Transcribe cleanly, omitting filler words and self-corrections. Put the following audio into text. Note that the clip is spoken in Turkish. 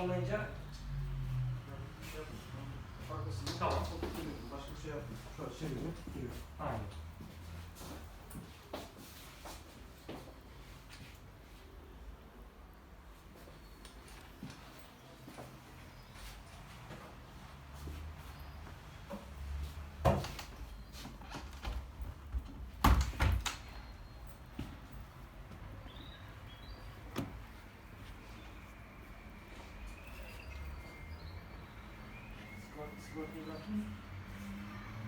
olmayınca Arkasında tamam. Başka bir şey yapmıyor. Şöyle çeviriyor. Giriyor. Aynen. Sigortayı zaten